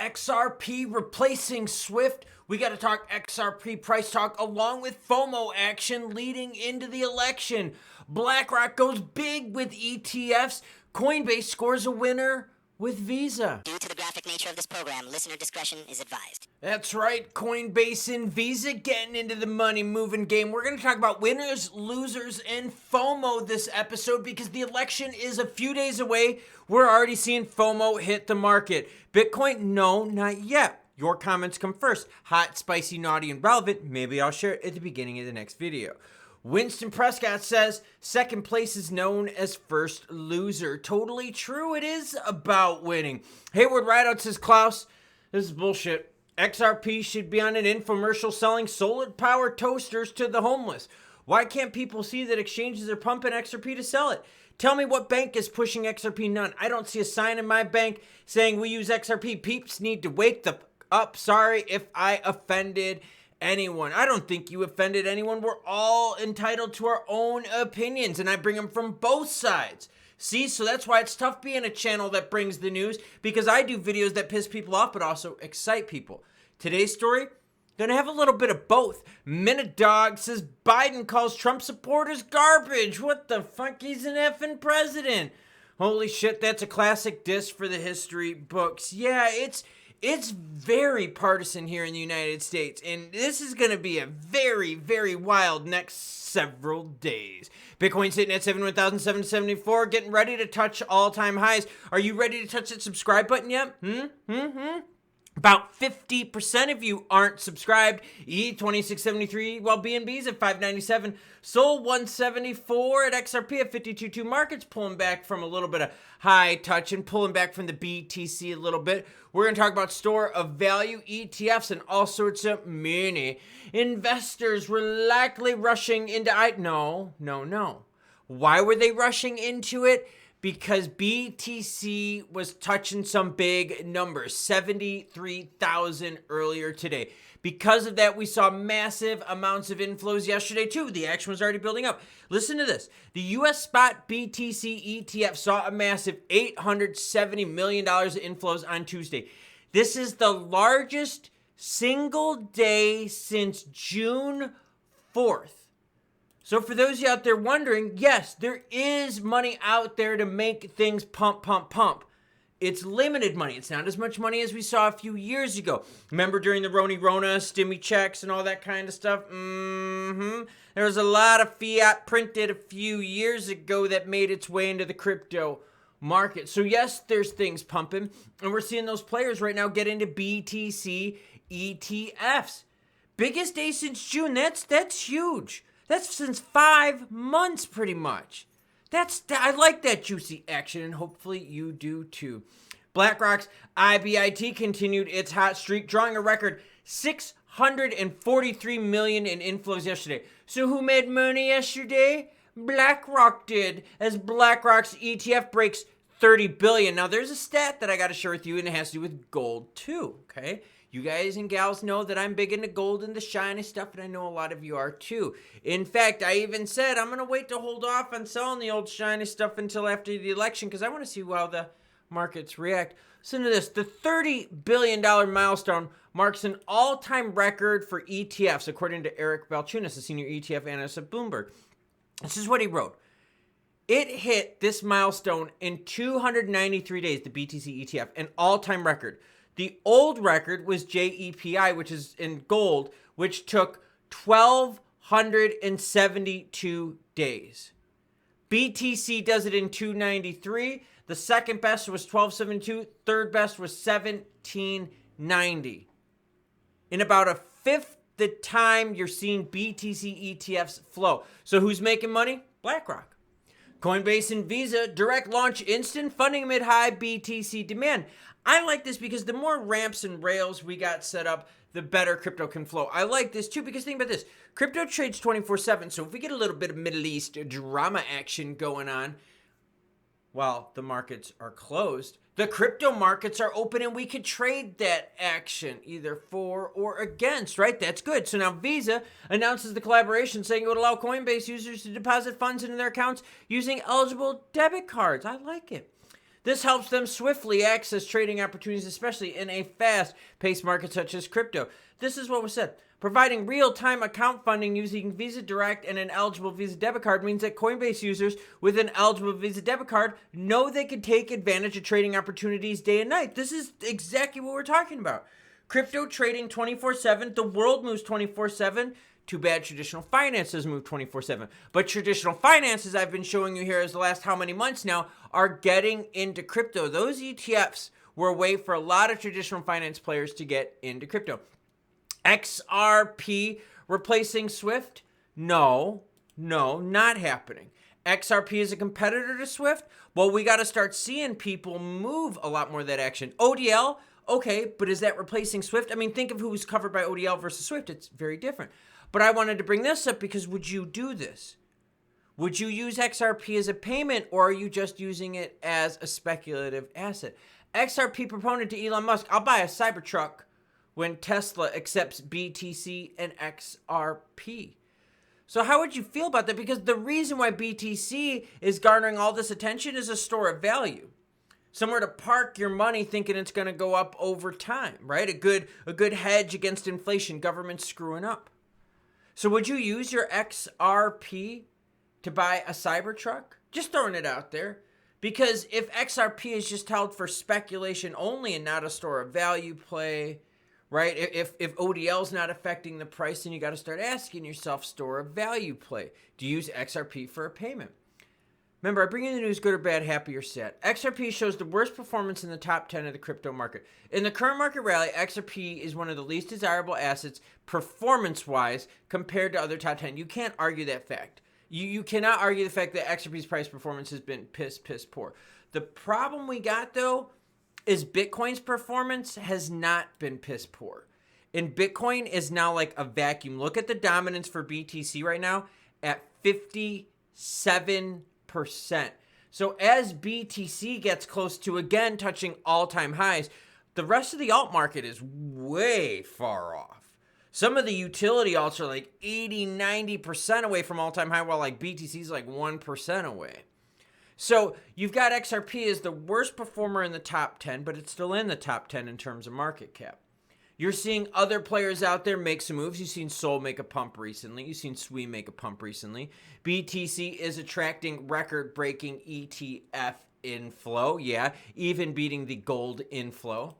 XRP replacing Swift. We got to talk XRP price talk along with Fomo action leading into the election. BlackRock goes big with ETFs. Coinbase scores a winner with Visa. Due to the graphic nature of this program, listener discretion is advised. That's right, Coinbase and Visa getting into the money moving game. We're going to talk about winners, losers, and FOMO this episode because the election is a few days away. We're already seeing FOMO hit the market. Bitcoin, no, not yet. Your comments come first. Hot, spicy, naughty, and relevant. Maybe I'll share it at the beginning of the next video. Winston Prescott says second place is known as first loser. Totally true. It is about winning. Hayward Rideout says, Klaus, this is bullshit. XRP should be on an infomercial selling solar power toasters to the homeless. Why can't people see that exchanges are pumping XRP to sell it? Tell me what bank is pushing XRP. None. I don't see a sign in my bank saying we use XRP. Peeps need to wake the up. Sorry if I offended anyone. I don't think you offended anyone. We're all entitled to our own opinions, and I bring them from both sides. See, so that's why it's tough being a channel that brings the news, because I do videos that piss people off but also excite people. Today's story, gonna have a little bit of both. Minute Dog says Biden calls Trump supporters garbage. What the fuck? He's an effing president. Holy shit, that's a classic diss for the history books. Yeah, it's very partisan here in the United States, and this is going to be a very, very wild next several days. Bitcoin sitting at 71,774, getting ready to touch all-time highs. Are you ready to touch that subscribe button yet? About 50% of you aren't subscribed. ETH 2673, while BNB's at 597. Sol 174 at XRP at 52.2 markets, pulling back from a little bit of high touch and pulling back from the BTC a little bit. We're going to talk about store of value ETFs and all sorts of money. Investors were likely rushing into No. Why were they rushing into it? Because BTC was touching some big numbers, 73,000 earlier today. Because of that, we saw massive amounts of inflows yesterday too. The action was already building up. Listen to this. The US spot BTC ETF saw a massive $870 million of inflows on Tuesday. This is the largest single day since June 4th. So for those of you out there wondering, yes, there is money out there to make things pump. It's limited money. It's not as much money as we saw a few years ago. Remember during the Rona stimmy checks and all that kind of stuff? There was a lot of fiat printed a few years ago that made its way into the crypto market. So yes, there's things pumping, and we're seeing those players right now get into BTC ETFs. Biggest day since June. That's huge. That's since 5 months, pretty much. I like that juicy action, and hopefully you do too. BlackRock's IBIT continued its hot streak, drawing a record $643 million in inflows yesterday. So who made money yesterday? BlackRock did, as BlackRock's ETF breaks $30 billion. Now, there's a stat that I got to share with you, and it has to do with gold too, okay? You guys and gals know that I'm big into gold and the shiny stuff, and I know a lot of you are too. In fact, I even said I'm going to wait to hold off on selling the old shiny stuff until after the election because I want to see how the markets react. Listen to this. The $30 billion milestone marks an all-time record for ETFs, according to Eric Balchunas, a senior ETF analyst at Bloomberg. This is what he wrote. It hit this milestone in 293 days, the BTC ETF, an all-time record. The old record was JEPI, which is in gold, which took 1,272 days. BTC does it in 293. The second best was 1272. Third best was 1790. In about a fifth the time you're seeing BTC ETFs flow. So who's making money? BlackRock. Coinbase and Visa direct launch instant funding amid high BTC demand. I like this because the more ramps and rails we got set up, the better crypto can flow. I like this too because think about this. Crypto trades 24/7. So if we get a little bit of Middle East drama action going on while the markets are closed, the crypto markets are open and we could trade that action either for or against, right? That's good. So now Visa announces the collaboration saying it would allow Coinbase users to deposit funds into their accounts using eligible debit cards. I like it. This helps them swiftly access trading opportunities, especially in a fast-paced market such as crypto. This is what was said. Providing real-time account funding using Visa Direct and an eligible Visa debit card means that Coinbase users with an eligible Visa debit card know they can take advantage of trading opportunities day and night. This is exactly what we're talking about. Crypto trading 24/7. The world moves 24/7. Too bad traditional finances move 24/7. But traditional finances, I've been showing you here as the last how many months now, are getting into crypto. Those ETFs were a way for a lot of traditional finance players to get into crypto. XRP replacing Swift? No, not happening. XRP is a competitor to Swift? Well, we got to start seeing people move a lot more of that action. ODL? Okay, but is that replacing Swift? I mean, think of who's covered by ODL versus Swift. It's very different. But I wanted to bring this up because would you do this? Would you use XRP as a payment, or are you just using it as a speculative asset? XRP proponent to Elon Musk, I'll buy a Cybertruck when Tesla accepts BTC and XRP. So how would you feel about that? Because the reason why BTC is garnering all this attention is a store of value. Somewhere to park your money thinking it's going to go up over time, right? A good hedge against inflation, government screwing up. So would you use your XRP to buy a Cybertruck? Just throwing it out there. Because if XRP is just held for speculation only and not a store of value play, right? If ODL is not affecting the price, then you got to start asking yourself, store of value play. Do you use XRP for a payment? Remember, I bring you the news, good or bad, happy or sad. XRP shows the worst performance in the top 10 of the crypto market. In the current market rally, XRP is one of the least desirable assets performance-wise compared to other top 10. You can't argue that fact. You cannot argue the fact that XRP's price performance has been piss poor. The problem we got, though, is Bitcoin's performance has not been piss poor. And Bitcoin is now like a vacuum. Look at the dominance for BTC right now at 57%. So as BTC gets close to, again, touching all-time highs, the rest of the alt market is way far off. Some of the utility alts are like 80-90% away from all-time high, while like BTC is like 1% away. So you've got XRP as the worst performer in the top 10, but it's still in the top 10 in terms of market cap. You're seeing other players out there make some moves. You've seen Sol make a pump recently. You've seen SWE make a pump recently. BTC is attracting record-breaking ETF inflow. Yeah, even beating the gold inflow.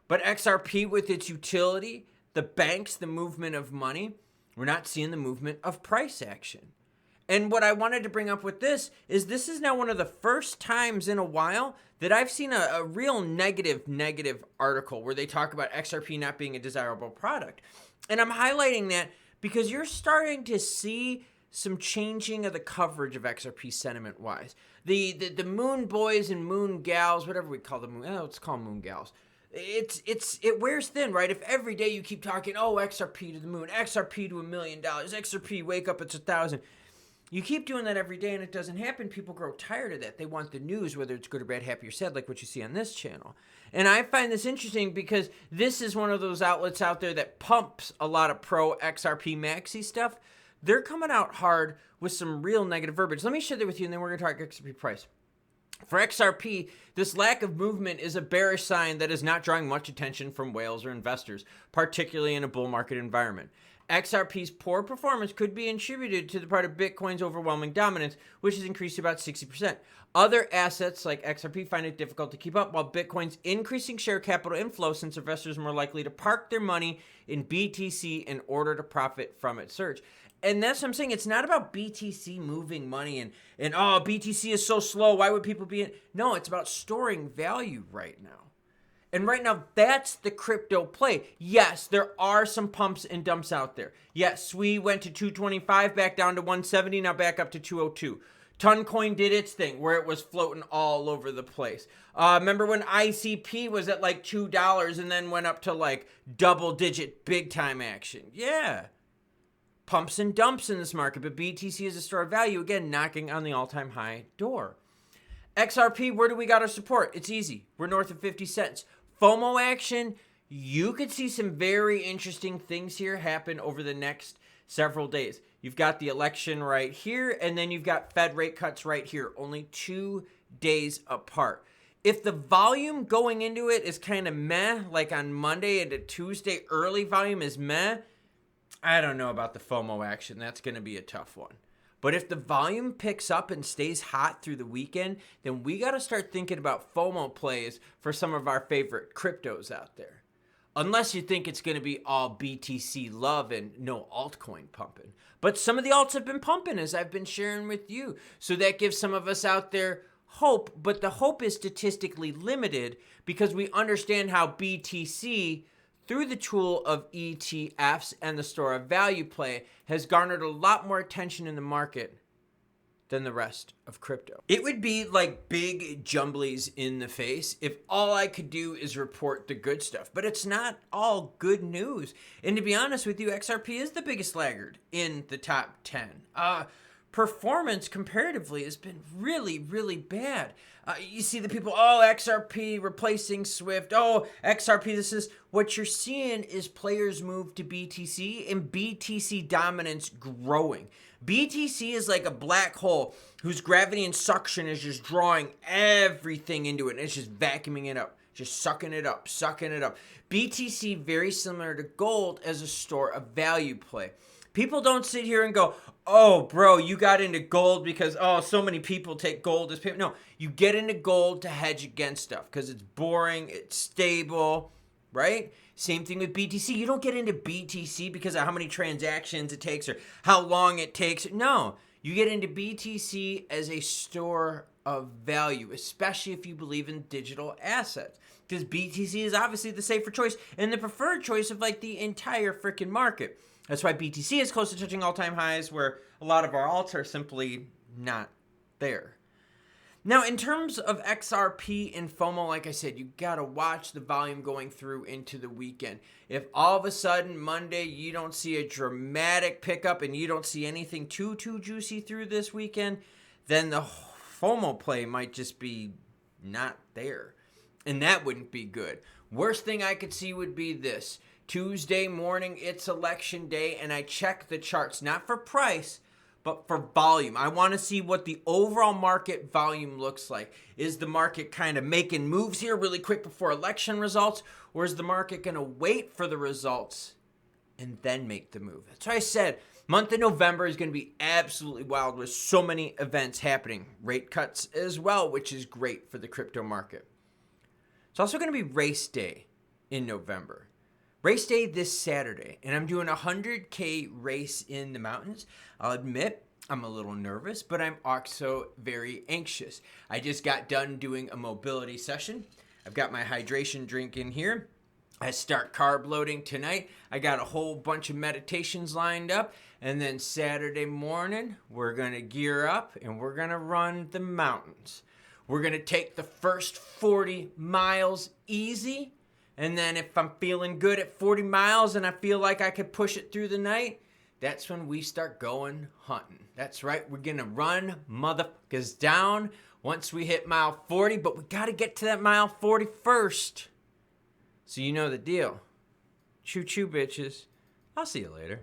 But XRP with its utility, the banks, the movement of money, we're not seeing the movement of price action. And what I wanted to bring up with this is now one of the first times in a while that I've seen a real negative article where they talk about XRP not being a desirable product. And I'm highlighting that because you're starting to see some changing of the coverage of XRP sentiment-wise. The moon boys and moon gals, whatever we call them, let's call them moon gals. It wears thin, right? If every day you keep talking, oh, XRP to the moon, XRP to $1 million, XRP, wake up, it's 1,000. You keep doing that every day and it doesn't happen. People grow tired of that. They want the news, whether it's good or bad, happy or sad, like what you see on this channel. And I find this interesting because this is one of those outlets out there that pumps a lot of pro XRP maxi stuff. They're coming out hard with some real negative verbiage. Let me share that with you and then we're going to talk XRP price. For XRP, this lack of movement is a bearish sign that is not drawing much attention from whales or investors, particularly in a bull market environment. XRP's poor performance could be attributed to the part of Bitcoin's overwhelming dominance, which has increased to about 60%. Other assets like XRP find it difficult to keep up, while Bitcoin's increasing share capital inflow since investors are more likely to park their money in BTC in order to profit from its surge. And that's what I'm saying. It's not about BTC moving money and oh, BTC is so slow. Why would people be in? No, it's about storing value right now. And right now, that's the crypto play. Yes, there are some pumps and dumps out there. Yes, we went to 225, back down to 170, now back up to 202. Toncoin did its thing where it was floating all over the place. Remember when ICP was at like $2 and then went up to like double-digit big-time action? Yeah. Pumps and dumps in this market, but BTC is a store of value, again, knocking on the all-time high door. XRP, where do we got our support? It's easy. We're north of 50 cents. FOMO action, you could see some very interesting things here happen over the next several days. You've got the election right here, and then you've got Fed rate cuts right here, only 2 days apart. if the volume going into it is kind of meh, like on Monday and Tuesday, early volume is meh, I don't know about the FOMO action. That's going to be a tough one. But if the volume picks up and stays hot through the weekend, then we got to start thinking about FOMO plays for some of our favorite cryptos out there. Unless you think it's going to be all BTC love and no altcoin pumping. But some of the alts have been pumping, as I've been sharing with you. So that gives some of us out there hope, but the hope is statistically limited because we understand how BTC, through the tool of ETFs and the store of value play, has garnered a lot more attention in the market than the rest of crypto. It would be like big jumblies in the face if all I could do is report the good stuff, but it's not all good news. And to be honest with you, XRP is the biggest laggard in the top 10. Performance comparatively has been really, really bad. You see the people, XRP replacing Swift. XRP, this is what you're seeing is players move to BTC and BTC dominance growing. BTC is like a black hole whose gravity and suction is just drawing everything into it. And it's just vacuuming it up, just sucking it up, sucking it up. BTC, very similar to gold as a store of value play. People don't sit here and go, oh, bro, you got into gold because, so many people take gold as payment. No, you get into gold to hedge against stuff because it's boring, it's stable, right? Same thing with BTC. You don't get into BTC because of how many transactions it takes or how long it takes. No, you get into BTC as a store of value, especially if you believe in digital assets. Because BTC is obviously the safer choice and the preferred choice of like the entire freaking market. That's why BTC is close to touching all-time highs where a lot of our alts are simply not there. Now, in terms of XRP and FOMO, like I said, you got to watch the volume going through into the weekend. If all of a sudden Monday you don't see a dramatic pickup and you don't see anything too juicy through this weekend, then the FOMO play might just be not there. And that wouldn't be good. Worst thing I could see would be this. Tuesday morning, it's election day, and I check the charts, not for price, but for volume. I want to see what the overall market volume looks like. Is the market kind of making moves here really quick before election results, or is the market going to wait for the results and then make the move? That's why I said month of November is going to be absolutely wild with so many events happening. Rate cuts as well, which is great for the crypto market. It's also going to be race day in November. Race day this Saturday, and I'm doing a 100K race in the mountains. I'll admit I'm a little nervous, but I'm also very anxious. I just got done doing a mobility session. I've got my hydration drink in here. I start carb loading tonight. I got a whole bunch of meditations lined up, and then Saturday morning, we're going to gear up, and we're going to run the mountains. We're going to take the first 40 miles easy. And then if I'm feeling good at 40 miles and I feel like I could push it through the night, that's when we start going hunting. That's right. We're going to run motherfuckers down once we hit mile 40. But we got to get to that mile 40 first. So you know the deal. Choo-choo, bitches. I'll see you later.